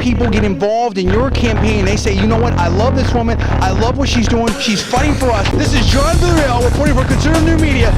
people get involved in your campaign. They say, you know what, I love this woman, I love what she's doing, she's fighting for us. This is John Villarreal reporting for Conservative New Media.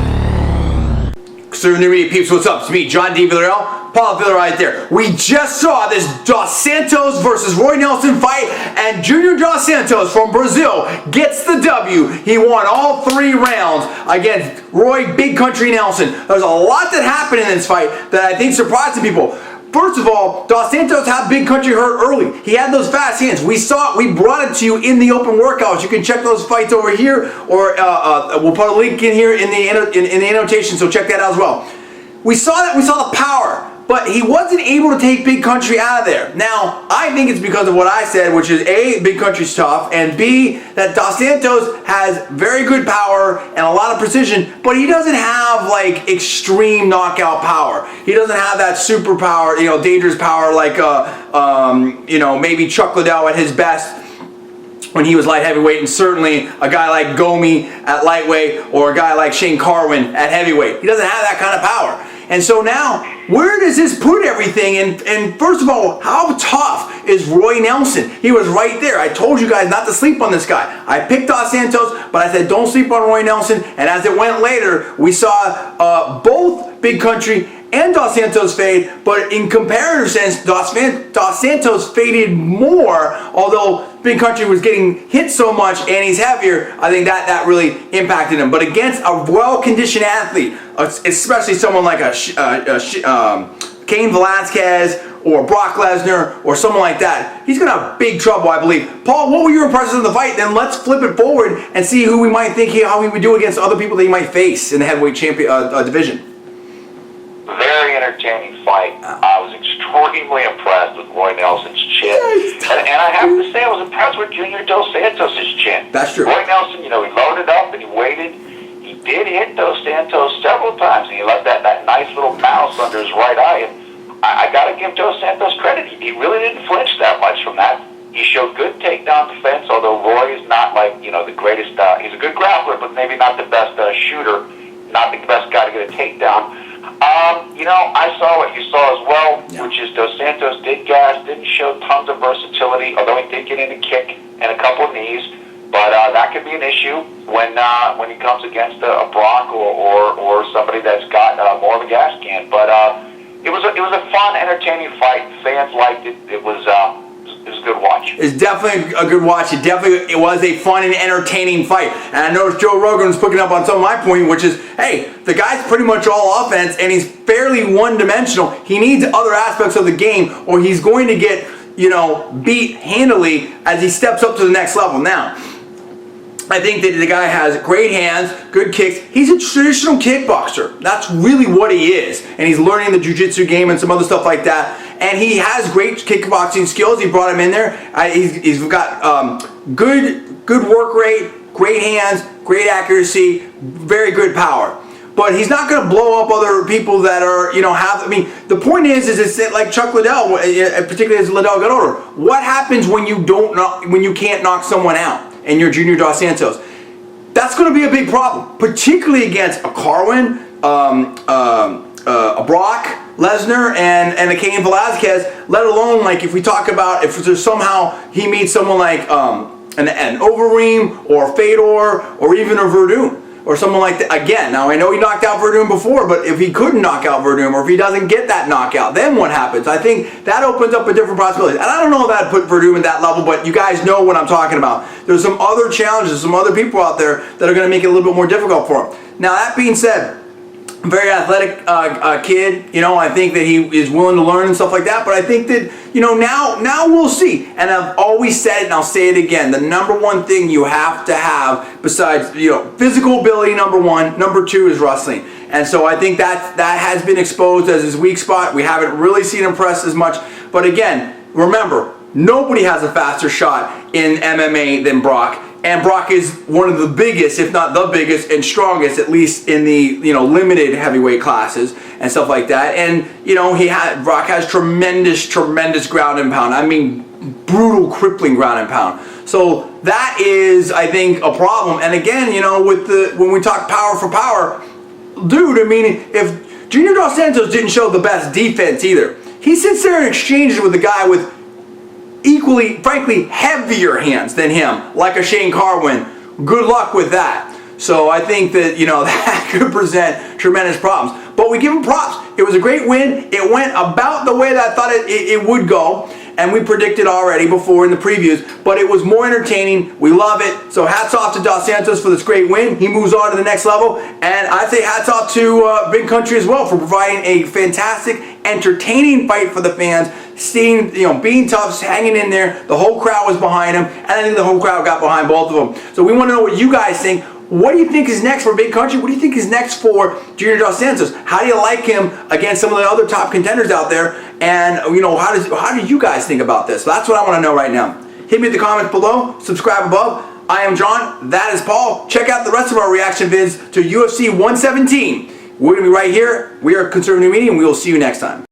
Conservative New Media peeps, what's up? It's me, John D. Villarreal, Paul Villar right there. We just saw this Dos Santos versus Roy Nelson fight, and Junior Dos Santos from Brazil gets the W. He won all 3 rounds against Roy Big Country Nelson. There's a lot that happened in this fight that I think surprised some people. First of all, Dos Santos had Big Country hurt early. He had those fast hands. We saw it. We brought it to you in the open workouts. You can check those fights over here, or we'll put a link in here in the annotation, so check that out as well. We saw that. We saw the power, but he wasn't able to take Big Country out of there. Now, I think it's because of what I said, which is A, Big Country's tough, and B, that Dos Santos has very good power and a lot of precision, but he doesn't have like extreme knockout power. He doesn't have that super power, you know, dangerous power like you know, maybe Chuck Liddell at his best when he was light heavyweight, and certainly a guy like Gomi at lightweight, or a guy like Shane Carwin at heavyweight. He doesn't have that kind of power. And so now, where does this put everything? And first of all, how tough is Roy Nelson? He was right there. I told you guys not to sleep on this guy. I picked Dos Santos, but I said don't sleep on Roy Nelson. And as it went later, we saw both Big Country and Dos Santos fade, but in comparative sense, Dos Santos faded more, although Big Country was getting hit so much and he's heavier. I think that really impacted him. But against a well-conditioned athlete, especially someone like a Cain Velasquez or Brock Lesnar or someone like that, he's going to have big trouble, I believe. Paul, what were your impressions of the fight? Then let's flip it forward and see who we might think how he would do against other people that he might face in the heavyweight champion division. Very entertaining fight. I was extremely impressed with Roy Nelson's chin. And I have to say, I was impressed with Junior Dos Santos' chin. That's true. Roy Nelson, you know, he loaded up and he waited. He did hit Dos Santos several times, and he left that nice little mouse under his right eye. And I got to give Dos Santos credit. He really didn't flinch that much from that. He showed good takedown defense, although Roy is not like, you know, the greatest. He's a good grappler, but maybe not the best shooter, not the best guy to get a takedown. You know, I saw what you saw as well, which is Dos Santos did gas, didn't show tons of versatility, although he did get in a kick and a couple of knees. But that could be an issue when he comes against a Brock or somebody that's got more of a gas can. But it was a fun, entertaining fight. Fans liked it. It was a good watch. It's definitely a good watch. It was a fun and entertaining fight. And I noticed Joe Rogan was picking up on some of my point, which is, hey, the guy's pretty much all offense and he's fairly one-dimensional. He needs other aspects of the game or he's going to get, you know, beat handily as he steps up to the next level. Now, I think that the guy has great hands, good kicks. He's a traditional kickboxer. That's really what he is. And he's learning the jiu-jitsu game and some other stuff like that. And he has great kickboxing skills. He brought him in there. He's got good work rate, great hands, great accuracy, very good power. But he's not going to blow up other people that are, you know, I mean, the point is it's like Chuck Liddell, particularly as Liddell got older. What happens when you can't knock someone out? And you're Junior Dos Santos? That's going to be a big problem, particularly against a Carwin, a Brock Lesnar, and a Cain Velasquez. Let alone like if we talk about if there's somehow he meets someone like an Overeem or Fedor or even a Verdun or someone like that. Again, now I know he knocked out Verdun before, but if he couldn't knock out Verdun or if he doesn't get that knockout, then what happens? I think that opens up a different possibility. And I don't know if that put Verdun at that level, but you guys know what I'm talking about. There's some other challenges, some other people out there that are going to make it a little bit more difficult for him. Now that being said, very athletic kid, you know, I think that he is willing to learn and stuff like that, but I think that, you know, now we'll see. And I've always said it and I'll say it again, the number one thing you have to have besides, you know, physical ability, number one, number two is wrestling. And so I think that has been exposed as his weak spot. We haven't really seen him press as much, but again, remember, nobody has a faster shot in MMA than Brock. And Brock is one of the biggest, if not the biggest, and strongest, at least in the, you know, limited heavyweight classes and stuff like that. And, you know, Brock has tremendous ground and pound. I mean, brutal, crippling ground and pound. So that is, I think, a problem. And again, you know, when we talk power for power, dude, I mean, if Junior Dos Santos didn't show the best defense either, he sits there and exchanges with a guy with equally, frankly, heavier hands than him, like a Shane Carwin. Good luck with that. So I think that, that could present tremendous problems. But we give him props. It was a great win. It went about the way that I thought it would go. And we predicted already before in the previews. But it was more entertaining. We love it. So hats off to Dos Santos for this great win. He moves on to the next level. And I'd say hats off to Big Country as well for providing a fantastic, entertaining fight for the fans. Seeing, being tough, hanging in there. The whole crowd was behind him. And I think the whole crowd got behind both of them. So we want to know what you guys think. What do you think is next for Big Country? What do you think is next for Junior Dos Santos? How do you like him against some of the other top contenders out there? And how do you guys think about this? That's what I want to know right now. Hit me in the comments below. Subscribe above. I am John. That is Paul. Check out the rest of our reaction vids to UFC 117. We're going to be right here. We are Conservative New Media, and we will see you next time.